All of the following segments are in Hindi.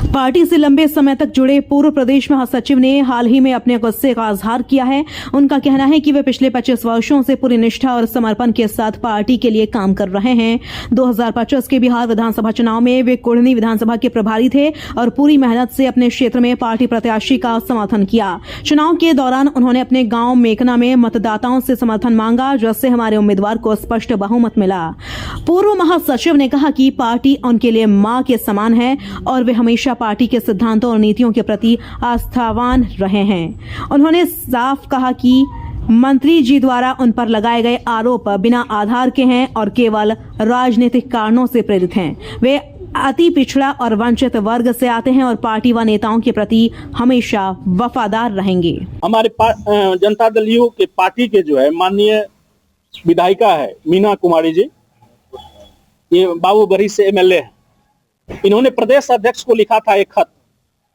पार्टी से लंबे समय तक जुड़े पूर्व प्रदेश महासचिव ने हाल ही में अपने गुस्से का इजहार किया है। उनका कहना है कि वे पिछले 25 वर्षों से पूरी निष्ठा और समर्पण के साथ पार्टी के लिए काम कर रहे हैं। 2025 के बिहार विधानसभा चुनाव में वे कुढ़नी विधानसभा के प्रभारी थे और पूरी मेहनत से अपने क्षेत्र में पार्टी प्रत्याशी का समर्थन किया। चुनाव के दौरान उन्होंने अपने गाँव मेकना में मतदाताओं से समर्थन मांगा, जिससे हमारे उम्मीदवार को स्पष्ट बहुमत मिला। पूर्व महासचिव ने कहा कि पार्टी उनके लिए मां के समान है और वे हमेशा पार्टी के सिद्धांतों और नीतियों के प्रति आस्थावान रहे हैं। उन्होंने साफ कहा कि मंत्री जी द्वारा उन पर लगाए गए आरोप बिना आधार के हैं और केवल राजनीतिक कारणों से प्रेरित हैं। वे अति पिछड़ा और वंचित वर्ग से आते हैं और पार्टी व नेताओं के प्रति हमेशा वफादार रहेंगे। हमारे जनता दल यू के पार्टी के जो है माननीय विधायिका है मीना कुमारी जी, ये बाबूबरी से एमएलए है। इन्होंने प्रदेश अध्यक्ष को लिखा था एक खत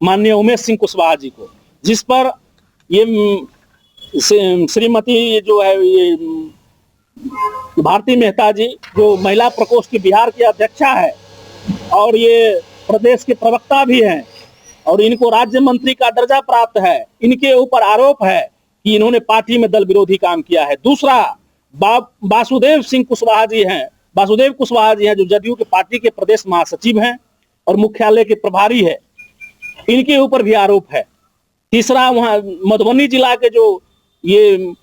माननीय उमेश सिंह कुशवाहा जी को, जिस पर ये श्रीमती जो है ये भारती मेहता जी, जो महिला प्रकोष्ठ की बिहार की अध्यक्षा है और ये प्रदेश के प्रवक्ता भी हैं और इनको राज्य मंत्री का दर्जा प्राप्त है, इनके ऊपर आरोप है कि इन्होंने पार्टी में दल विरोधी काम किया है। दूसरा वासुदेव कुशवाहा जी हैं जो जदयू के पार्टी के प्रदेश महासचिव हैं और मुख्यालय के प्रभारी है, इनके ऊपर भी आरोप है। तीसरा वहां मधुबनी जिला के जो ये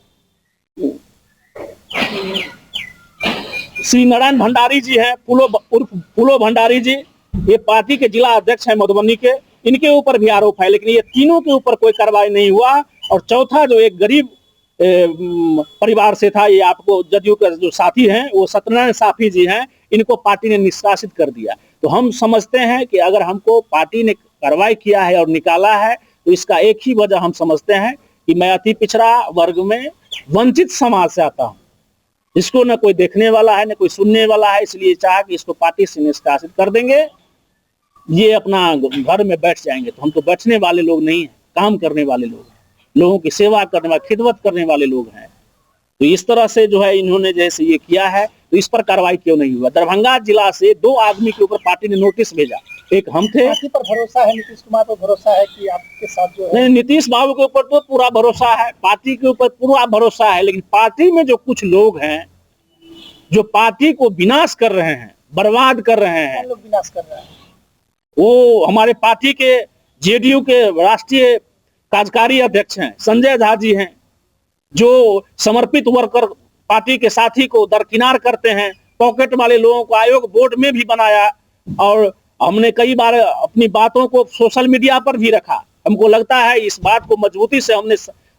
श्री नारायण भंडारी जी हैं, फूलो भंडारी जी, ये पार्टी के जिला अध्यक्ष हैं मधुबनी के, इनके ऊपर भी आरोप है, लेकिन ये तीनों के ऊपर कोई कार्रवाई नहीं हुआ। और चौथा जो एक गरीब परिवार से था, ये आपको जदयू के जो साथी हैं वो सत्यनारायण साफी जी हैं, इनको पार्टी ने निष्कासित कर दिया। तो हम समझते हैं कि अगर हमको पार्टी ने कार्रवाई किया है और निकाला है तो इसका एक ही वजह हम समझते हैं कि मैं अति पिछड़ा वर्ग में वंचित समाज से आता हूँ, इसको न कोई देखने वाला है न कोई सुनने वाला है, इसलिए चाहा कि इसको पार्टी से निष्कासित कर देंगे, ये अपना घर में बैठ जाएंगे। तो हम तो बैठने वाले लोग नहीं है, काम करने वाले लोग हैं, लोगों की सेवा करने वाले, खिदमत करने वाले लोग हैं। तो इस तरह से जो है इन्होंने जैसे ये किया है तो इस पर कार्रवाई क्यों नहीं हुआ। दरभंगा जिला से 2 आदमी के ऊपर पार्टी ने नोटिस भेजा, एक हम थे। पार्टी पर भरोसा है, नीतीश कुमार पर भरोसा है कि आपके साथ जो है? नहीं, नीतीश बाबू के ऊपर तो पूरा भरोसा है, पार्टी के ऊपर पूरा भरोसा है, लेकिन पार्टी में जो कुछ लोग हैं जो पार्टी को विनाश कर रहे हैं, बर्बाद कर रहे हैं। कौन लोग विनाश कर रहे हैं? वो हमारे पार्टी के जेडीयू के राष्ट्रीय कार्यकारी अध्यक्ष हैं संजय झा जी हैं, जो समर्पित वर्कर पार्टी के साथी को दरकिनार करते हैं। पॉकेट वाले लोगों को आयोग बोर्ड में भी बनाया और हमने कई बार अपनी बातों को सोशल मीडिया पर भी रखा। हमको लगता है इस बात को मजबूती से हमने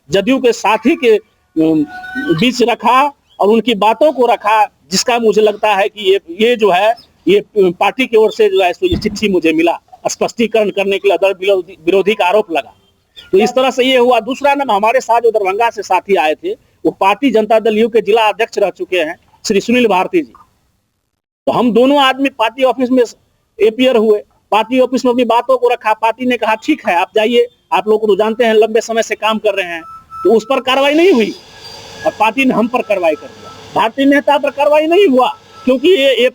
जदयू के साथी के बीच रखा और उनकी बातों को रखा, जिसका मुझे लगता है कि ये जो है ये पार्टी की ओर से जो है ये चिट्ठी मुझे मिला स्पष्टीकरण करने के लिए दल विरोधी का आरोप लगा। तो इस तरह से ये हुआ। दूसरा नाम हमारे साथ जो दरभंगा से साथी आए थे वो पार्टी जनता दल यू के जिला अध्यक्ष रह चुके हैं श्री सुनील भारती जी। तो हम दोनों आदमी पार्टी ऑफिस में अपीयर हुए, पार्टी ऑफिस में अपनी बातों को रखा। पार्टी ने कहा ठीक है आप जाइए, आप लोग को तो जानते हैं लंबे समय से काम कर रहे हैं। तो उस पर कार्रवाई नहीं हुई और पार्टी ने हम पर कार्रवाई कर दिया। भारती मेहता पर कार्रवाई नहीं हुआ क्योंकि ये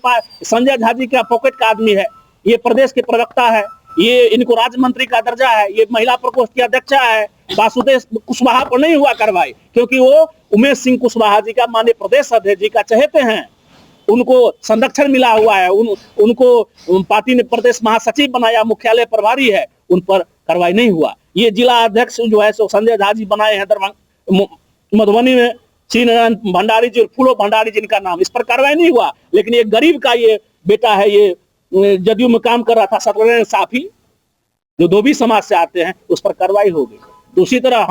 संजय झा जी का पॉकेट का आदमी है, ये प्रदेश के प्रवक्ता है, ये इनको राज्य मंत्री का दर्जा है, ये महिला प्रकोष्ठ की अध्यक्षा है। वासुदेव कुशवाहा पर नहीं हुआ कार्रवाई क्योंकि वो उमेश सिंह कुशवाहा जी का माननीय प्रदेश अध्यक्ष जी का चहेते हैं, उनको संरक्षण मिला हुआ है, उनको पार्टी ने प्रदेश महासचिव बनाया, मुख्यालय प्रभारी है, उन पर कार्रवाई नहीं हुआ। ये जिला अध्यक्ष जो है सो संजय झा जी बनाए हैं दरभंगा मधुबनी में, श्री नारायण भंडारी जी और फूलो भंडारी जी इनका नाम, इस पर कार्रवाई नहीं हुआ। लेकिन एक गरीब का ये बेटा है, ये जदयू में काम कर रहा था, सत्यनारायण साफी, जो धोबी समाज से आते हैं, उस पर कार्रवाई हो गई। तो उसी तरह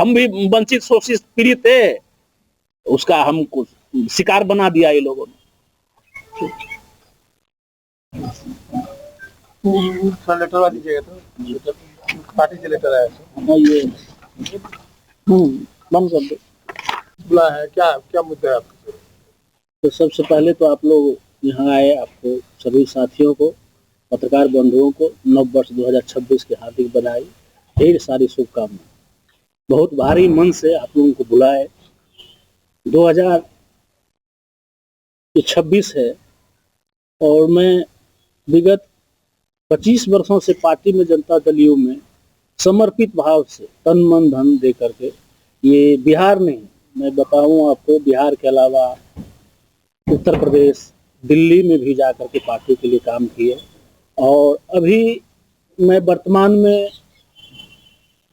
हम भी वंचित शोषित पीड़ित थे, उसका हमको शिकार बना दिया ये लोगों ने। लेटर दीजिएगा तो पार्टी से लेटर आया ये बंद कर दो। बुला है क्या मुद्दा है आपके? तो सबसे पहले तो आप लोग यहाँ आए, आपको सभी साथियों को, पत्रकार बंधुओं को नव वर्ष 2026 की हार्दिक बधाई, ढेर सारी शुभकामनाएं। बहुत भारी मन से आप लोगों को बुलाए। 2026 है और मैं विगत 25 वर्षों से पार्टी में, जनता दल यू में समर्पित भाव से तन मन धन दे करके, ये बिहार नहीं, मैं बताऊं आपको, बिहार के अलावा उत्तर प्रदेश, दिल्ली में भी जा करके पार्टी के लिए काम किए। और अभी मैं वर्तमान में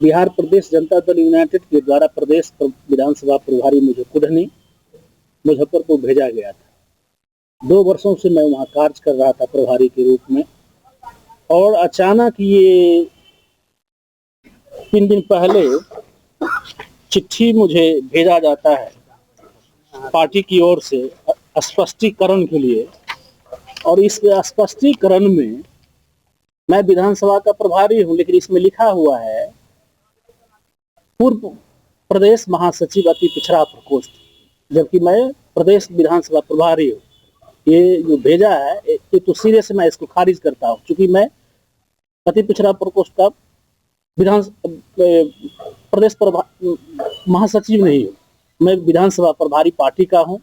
बिहार प्रदेश जनता दल यूनाइटेड के द्वारा प्रदेश विधानसभा प्रभारी मुझे कुढ़नी मुजफ्फरपुर भेजा गया था। 2 वर्षों से मैं वहाँ कार्य कर रहा था प्रभारी के रूप में, और अचानक ये 3 दिन पहले चिट्ठी मुझे भेजा जाता है पार्टी की ओर से स्पष्टीकरण के लिए। और इस स्पष्टीकरण में मैं विधानसभा का प्रभारी हूं, लेकिन इसमें लिखा हुआ है पूर्व प्रदेश महासचिव अति पिछड़ा प्रकोष्ठ, जबकि मैं प्रदेश विधानसभा प्रभारी हूँ। ये जो भेजा है ये तो सिरे से मैं इसको खारिज करता हूँ, क्योंकि मैं अति पिछड़ा प्रकोष्ठ का प्रदेश महासचिव नहीं हूँ, मैं विधानसभा प्रभारी पार्टी का हूँ।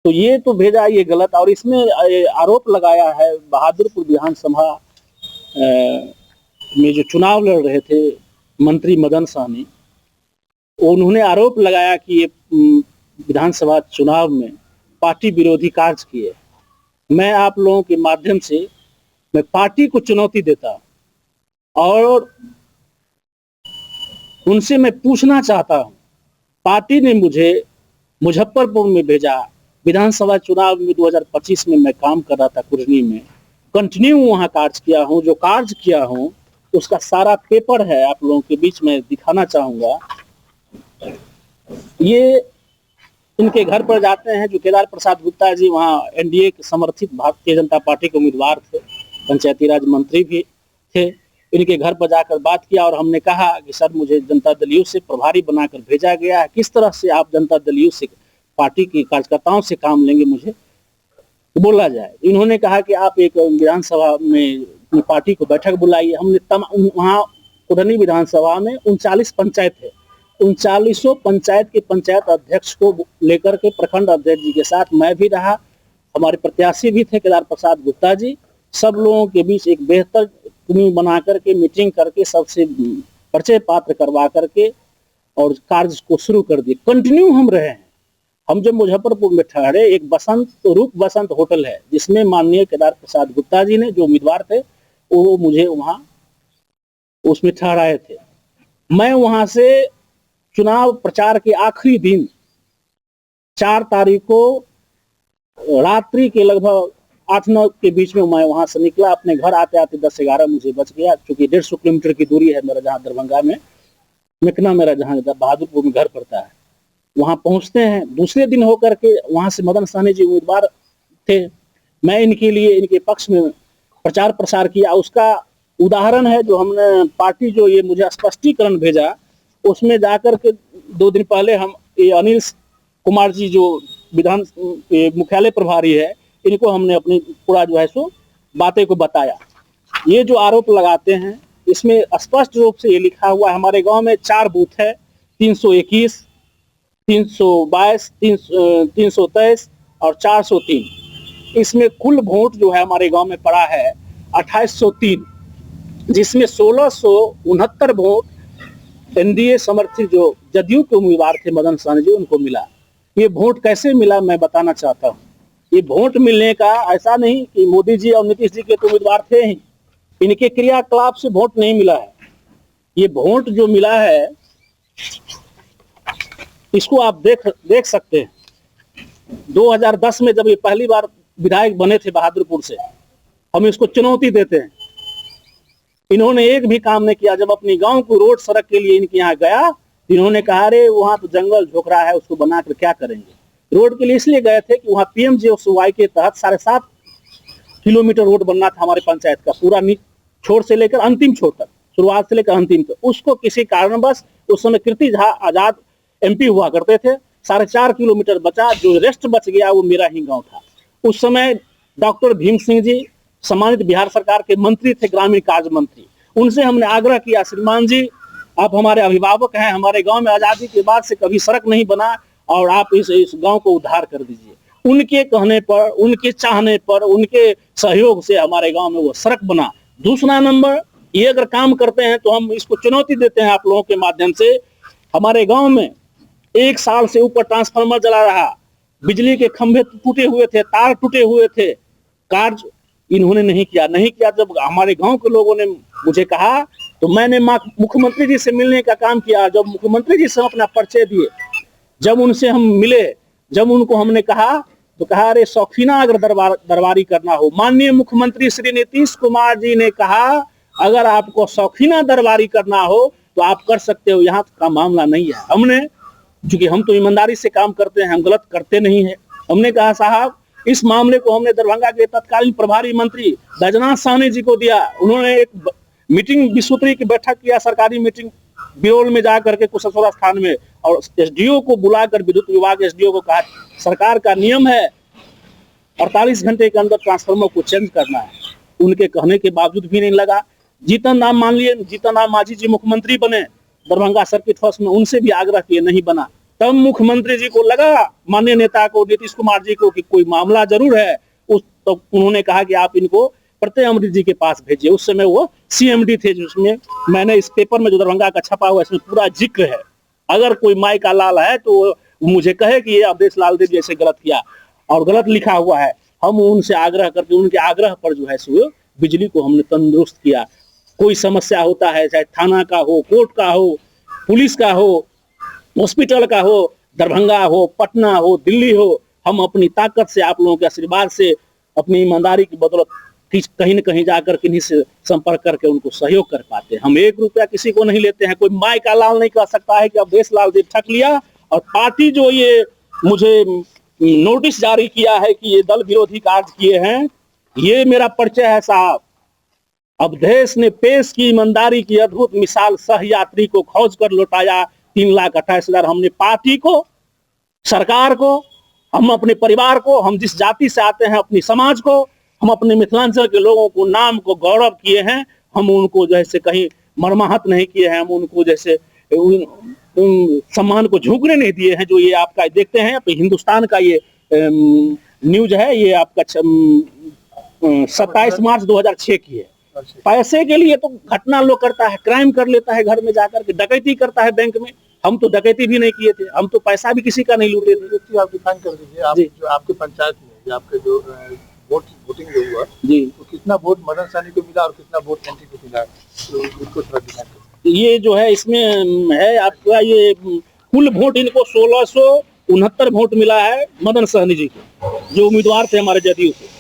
तो ये तो भेजा ये गलत। और इसमें आरोप लगाया है बहादुरपुर विधानसभा में जो चुनाव लड़ रहे थे मंत्री मदन सहनी, उन्होंने आरोप लगाया कि ये विधानसभा चुनाव में पार्टी विरोधी कार्य किए। मैं आप लोगों के माध्यम से मैं पार्टी को चुनौती देता और उनसे मैं पूछना चाहता हूं, पार्टी ने मुझे मुजफ्फरपुर में भेजा, विधानसभा चुनाव में 2025 में मैं काम कर रहा था कुढ़नी में, कंटिन्यू वहां कार्य किया हूं। जो कार्य किया हूं उसका सारा पेपर है, आप लोगों के बीच में दिखाना चाहूंगा। ये इनके घर पर जाते हैं, जो केदार प्रसाद गुप्ता जी वहाँ एनडीए के समर्थित भारतीय जनता पार्टी के उम्मीदवार थे, पंचायती राज मंत्री भी थे। इनके घर पर जाकर बात किया और हमने कहा कि सर मुझे जनता दल यू से प्रभारी बनाकर भेजा गया है, किस तरह से आप जनता दल यू से पार्टी के कार्यकर्ताओं से काम लेंगे, मुझे बोला जाए। इन्होंने कहा कि आप एक विधानसभा में पार्टी को बैठक बुलाइए। हमने वहाँ कुढ़नी विधानसभा में 39 पंचायत है, 39 पंचायत के पंचायत अध्यक्ष को लेकर के प्रखंड अध्यक्ष जी के साथ मैं भी रहा, हमारे प्रत्याशी भी थे केदार प्रसाद गुप्ता जी, सब लोगों के बीच एक बेहतर टीम बना करके मीटिंग करके सबसे परिचय पात्र करवा करके और कार्य को शुरू कर दिए। कंटिन्यू हम रहे हैं। हम जब मुजफ्फरपुर में ठहरे, एक रूप बसंत होटल है जिसमें माननीय केदार प्रसाद गुप्ता जी ने, जो उम्मीदवार थे, वो मुझे वहां उसमें ठहराए थे। मैं वहां से चुनाव प्रचार के आखिरी दिन 4 तारीख को रात्रि के लगभग 8-9 के बीच में मैं वहां से निकला। अपने घर आते आते 10-11 मुझे बच गया, क्योंकि 150 किलोमीटर की दूरी है मेरा, जहाँ दरभंगा में मिकना मेरा जहाँ बहादुरपुर में घर पड़ता है। वहां पहुंचते हैं, दूसरे दिन होकर के वहां से मदन सहनी जी उम्मीदवार थे, मैं इनके लिए इनके पक्ष में प्रचार प्रसार किया। उसका उदाहरण है जो हमने पार्टी जो ये मुझे स्पष्टीकरण भेजा, उसमें जाकर के 2 दिन पहले हम ये अनिल कुमार जी जो विधान मुख्यालय प्रभारी है, इनको हमने अपनी पूरा जो है सो बातें को बताया। ये जो आरोप लगाते हैं इसमें स्पष्ट रूप से ये लिखा हुआ है, हमारे गांव में 4 बूथ है, 321, 322, 323 और 403। इसमें कुल वोट जो है हमारे गांव में पड़ा है 2803, जिसमें 1669 वोट एनडीए समर्थित जो जदयू के उम्मीदवार थे मदन सहनी जी, उनको मिला। ये वोट कैसे मिला मैं बताना चाहता हूँ। ये वोट मिलने का ऐसा नहीं कि मोदी जी और नीतीश जी के तो उम्मीदवार थे ही, इनके क्रियाकलाप से वोट नहीं मिला है। ये वोट जो मिला है इसको आप देख सकते हैं। 2010 में जब ये पहली बार विधायक बने थे बहादुरपुर से, हम इसको चुनौती देते हैं। इन्होंने एक भी काम नहीं किया। जब अपनी गांव को रोड सड़क के लिए इनके यहाँ गया, इन्होंने कहा अरे वहां तो जंगल झोंकरा है, उसको बनाकर क्या करेंगे। रोड के लिए इसलिए गए थे कि वहाँ पीएमजीएसवाई के तहत 7.5 किलोमीटर रोड बनना था हमारे पंचायत का, पूरा छोर से लेकर अंतिम छोर तक, शुरुआत से लेकर अंतिम तक। उसको किसी कारणवश, उस समय कीर्ति झा आजाद एमपी हुआ करते थे, 4.5 किलोमीटर बचा, जो रेस्ट बच गया वो मेरा ही गांव था। उस समय डॉक्टर भीम सिंह जी सम्मानित बिहार सरकार के मंत्री थे, ग्रामीण कार्य मंत्री। उनसे हमने आग्रह किया, श्रीमान जी आप हमारे अभिभावक हैं, हमारे गांव में आजादी के बाद से कभी सड़क नहीं बना और आप इस गांव को उद्धार कर दीजिए। उनके कहने पर, उनके चाहने पर, उनके सहयोग से हमारे गांव में वो सड़क बना। दूसरा नंबर, ये अगर काम करते हैं तो हम इसको चुनौती देते हैं आप लोगों के माध्यम से। हमारे गांव में 1 साल से ऊपर ट्रांसफार्मर जला रहा, बिजली के खंभे टूटे हुए थे, तार टूटे हुए थे, कार्य इन्होंने नहीं किया। जब हमारे गांव के लोगों ने मुझे कहा तो मैंने मुख्यमंत्री जी से मिलने का काम किया। जब मुख्यमंत्री जी से हम अपना परिचय दिए, जब उनसे हम मिले, जब उनको हमने कहा तो कहा अरे शौकीना अगर दरबारी करना हो, माननीय मुख्यमंत्री श्री नीतीश कुमार जी ने कहा अगर आपको शौकीना दरबारी करना हो तो आप कर सकते हो, यहाँ का मामला नहीं है। हमने, क्योंकि हम तो ईमानदारी से काम करते हैं, हम गलत करते नहीं है, हमने कहा साहब इस मामले को हमने दरभंगा के तत्कालीन प्रभारी मंत्री बैजनाथ साहनी जी को दिया। उन्होंने एक मीटिंग, विश्वोत्तरी की बैठक किया, सरकारी मीटिंग बिरोल में जाकर के कुशेश्वर स्थान में, और एसडीओ को बुलाकर, विद्युत विभाग एसडीओ को कहा सरकार का नियम है 48 घंटे के अंदर ट्रांसफार्मर को चेंज करना है। उनके कहने के बावजूद भी नहीं लगा। जीतन राम, मान लिए जीतन राम मांझी जी मुख्यमंत्री बने दरभंगा सर्किट हाउस में, उनसे भी आग्रह किए, नहीं बना। तब मुख्यमंत्री जी को लगा, माननीय नेता को, नीतीश कुमार जी को, कि कोई मामला जरूर है। तो उन्होंने कहा कि आप इनको प्रत्यय अमृत जी के पास भेजिए। उस समय वो सीएमडी थे, जिसमें मैंने इस पेपर में जो दरभंगा का छपा हुआ है इसमें पूरा जिक्र है। अगर कोई माई का लाल है तो मुझे कहे कि ये अवधेश लाल देव जैसे गलत किया और गलत लिखा हुआ है। हम उनसे आग्रह करके, उनके आग्रह पर जो है सो बिजली को हमने तंदुरुस्त किया। कोई समस्या होता है, चाहे थाना का हो, कोर्ट का हो, पुलिस का हो, हॉस्पिटल का हो, दरभंगा हो, पटना हो, दिल्ली हो, हम अपनी ताकत से, आप लोगों के आशीर्वाद से, अपनी ईमानदारी की बदौलत कहीं न कहीं जाकर किन्हीं से संपर्क करके उनको सहयोग कर पाते हैं। हम 1 रुपया किसी को नहीं लेते हैं। कोई माई का लाल नहीं कह सकता है कि अवधेश लाल देव ठग लिया। और पार्टी जो ये मुझे नोटिस जारी किया है कि ये दल विरोधी कार्य किए हैं, ये मेरा परिचय है साहब। अवधेश ने पेश की ईमानदारी की अद्भुत मिसाल, सह यात्री को खोज कर लौटाया 3,28,000। हमने पार्टी को, सरकार को, हम अपने परिवार को, हम जिस जाति से आते हैं, अपनी समाज को, हम अपने मिथिलांचल के लोगों को, नाम को गौरव किए हैं। हम उनको जैसे कहीं मर्माहत नहीं किए हैं, हम उनको जैसे सम्मान को झुकने नहीं दिए हैं। जो ये आपका देखते हैं हिंदुस्तान का ये न्यूज है, ये आपका 27 मार्च 2006 की है। पैसे के लिए तो घटना लोग करता है, क्राइम कर लेता है, घर में जाकर के डकैती करता है बैंक में। हम तो डकैती भी नहीं किए थे, हम तो पैसा भी किसी का नहीं लूटे थे। आप डिफाइन कर दीजिए, आप जो आपके पंचायत में आपके जो वोटिंग जो हुआ जी, तो कितना वोट मदन सहनी को मिला और कितना वोट एंटी को मिला, तो इसको थोड़ा डिफाइन कर। ये जो है इसमें है आपका, ये कुल वोट इनको 1669 वोट मिला है मदन सहनी जी को, जो उम्मीदवार थे हमारे जदयू से।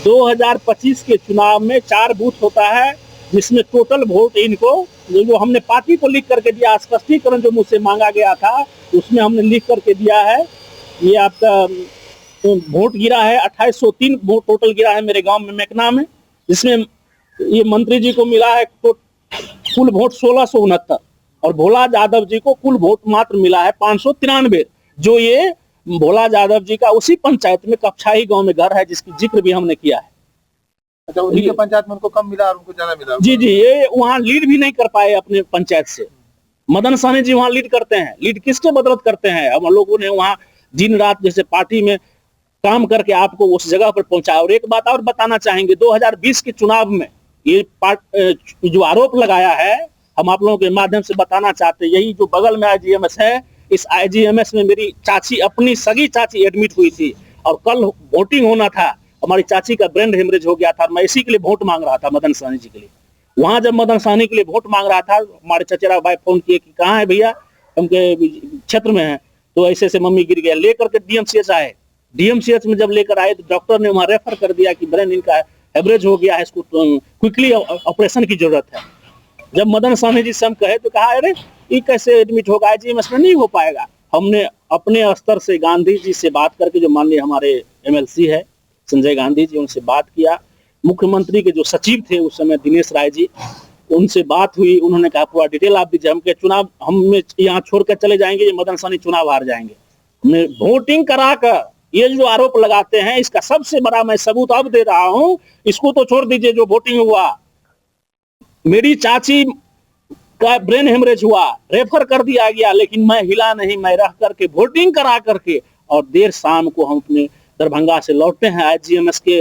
2025 के चुनाव में 4 बूथ होता है, जिसमें टोटल वोट इनको, जो हमने पार्टी को लिख करके दिया, स्पष्टीकरण जो मुझसे मांगा गया था उसमें हमने लिख करके दिया है। ये आपका वोट गिरा है 2803 वोट टोटल गिरा है मेरे गांव में मैकना में, जिसमें ये मंत्री जी को मिला है कुल वोट 1669 और भोला यादव जी को कुल वोट मात्र मिला है 593। जो ये भोला यादव जी का उसी पंचायत में कपछाई गांव में घर है, जिसकी जिक्र भी हमने किया है। अच्छा, उन्हीं के पंचायत में उनको कम मिला और उनको ज्यादा मिला? जी, ये वहाँ लीड भी नहीं कर पाए अपने पंचायत से। मदन सहनी जी वहाँ लीड करते हैं, लीड किसके बदौलत करते हैं? हम लोगों ने वहाँ दिन रात जैसे पार्टी में काम करके आपको उस जगह पर पहुंचाया। और एक बात और बताना चाहेंगे, 2020 के चुनाव में ये जो आरोप लगाया है, हम आप लोगों के माध्यम से बताना चाहते हैं। यही जो बगल में आईजीएमएस है, इस आईजीएमएस में मेरी चाची, अपनी सगी चाची एडमिट हुई थी और कल वोटिंग होना था। हमारी चाची का ब्रेन हेमरेज हो गया था, मैं इसी के लिए वोट मांग रहा था मदन सहनी जी के लिए। वहां जब मदन सहनी के लिए वोट मांग रहा था, हमारे चचेरा भाई फोन किए कि कहाँ है भैया, उनके क्षेत्र में है। तो ऐसे से मम्मी गिर गया, लेकर के डीएमसीएच आए। डीएमसीएच में जब लेकर आए तो डॉक्टर ने वहां रेफर कर दिया कि ब्रेन इनका हेमरेज हो गया है, इसको क्विकली ऑपरेशन की जरूरत है। जब मदन सहनी जी से हम कहे तो कहा अरे ये कैसे एडमिट होगा, आईजीएमएस में नहीं हो पाएगा। हमने अपने स्तर से गांधी जी से बात करके, जो माननीय हमारे एमएलसी है संजय गांधी जी, उनसे बात किया। मुख्यमंत्री के जो सचिव थे उस समय दिनेश राय जी, उनसे बात हुई। उन्होंने कहा पूरा डिटेल आप दीजिए, हम के चुनाव हम यहाँ छोड़कर चले जाएंगे, ये मदन सहनी चुनाव हार जाएंगे। हमने वोटिंग कराकर ये जो आरोप लगाते हैं, इसका सबसे बड़ा मैं सबूत अब दे रहा हूँ। इसको तो छोड़ दीजिए, जो वोटिंग हुआ, मेरी चाची का ब्रेन हेमरेज हुआ, रेफर कर दिया गया, लेकिन मैं हिला नहीं। मैं रह करके वोटिंग करा करके और देर शाम को हम अपने दरभंगा से लौटते हैं IGMS के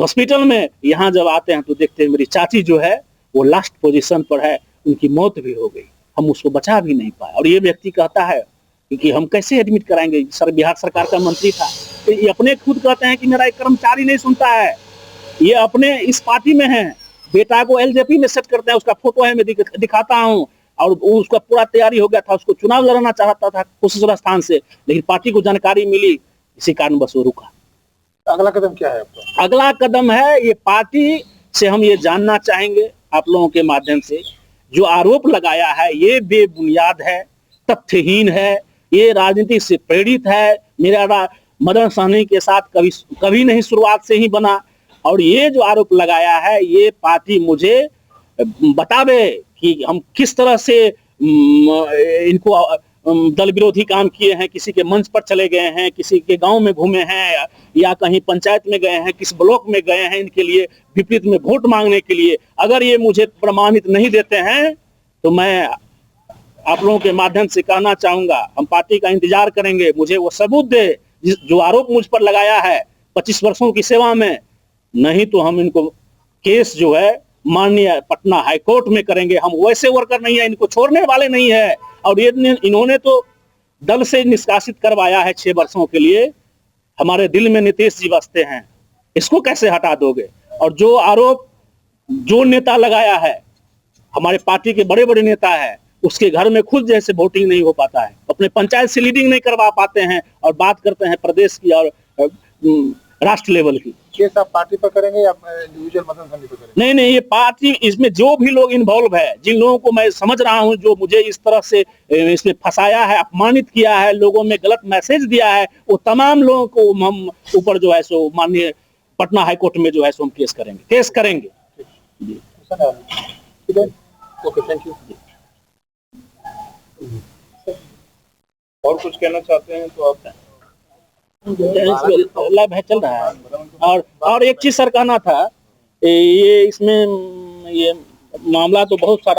हॉस्पिटल में। यहाँ जब आते हैं तो देखते हैं मेरी चाची जो है वो लास्ट पोजीशन पर है, उनकी मौत भी हो गई, हम उसको बचा भी नहीं पाए। और ये व्यक्ति कहता है कि हम कैसे एडमिट कराएंगे, सर बिहार सरकार का मंत्री था। तो ये अपने खुद कहते हैं कि मेरा एक कर्मचारी नहीं सुनता है, ये अपने इस पार्टी में है, बेटा को LJP में सेट करते हैं, उसका फोटो है मैं दिखाता हूँ। और उसका पूरा तैयारी हो गया था, उसको चुनाव लड़ना चाहता था कुशेश्वर स्थान से, लेकिन पार्टी को जानकारी मिली, इसी कारण बस वो रुका। अगला कदम क्या है आपका? अगला कदम है ये पार्टी से हम ये जानना चाहेंगे आप लोगों के माध्यम से, जो आरोप लगाया है ये बेबुनियाद है, तथ्यहीन है, ये राजनीति से प्रेरित है। मेरा मदन सहनी के साथ कभी नहीं शुरुआत से ही बना। और ये जो आरोप लगाया है ये पार्टी मुझे बतावे कि हम किस तरह से इनको दल विरोधी काम किए हैं, किसी के मंच पर चले गए हैं, किसी के गांव में घूमे हैं या कहीं पंचायत में गए हैं, किस ब्लॉक में गए हैं इनके लिए विपरीत में वोट मांगने के लिए। अगर ये मुझे प्रमाणित नहीं देते हैं तो मैं आप लोगों के माध्यम से कहना चाहूंगा, हम पार्टी का इंतजार करेंगे, मुझे वो सबूत दे जो आरोप मुझ पर लगाया है 25 वर्षों की सेवा में, नहीं तो हम इनको केस जो है माननीय पटना हाईकोर्ट में करेंगे। हम वैसे वर्कर नहीं है, इनको छोड़ने वाले नहीं है। और ये इन्होंने तो दल से निष्कासित करवाया है 6 वर्षों के लिए। हमारे दिल में नीतीश जी बसते हैं, इसको कैसे हटा दोगे? और जो आरोप जो नेता लगाया है, हमारे पार्टी के बड़े बड़े नेता है, उसके घर में खुद जैसे वोटिंग नहीं हो पाता है, अपने पंचायत से लीडिंग नहीं करवा पाते हैं, और बात करते हैं प्रदेश की और राष्ट्र लेवल की। केस आप पार्टी पर करेंगे या इंडिविजुअल मदन सहनी पर करेंगे? नहीं, ये पार्टी, इसमें जो भी लोग इन्वॉल्व है, जिन लोगों को मैं समझ रहा हूं जो मुझे इस तरह से इसमें फंसाया है, अपमानित किया है, लोगों में गलत मैसेज दिया है, वो तमाम लोगों को हम ऊपर जो है सो माननीय पटना हाईकोर्ट में जो है सो हम केस करेंगे। ठीक है, ओके, थैंक यू। और कुछ कहना चाहते हैं तो आप? लाइव है, चल रहा है। और एक चीज सर कहना था, ये इसमें ये मामला तो बहुत सारा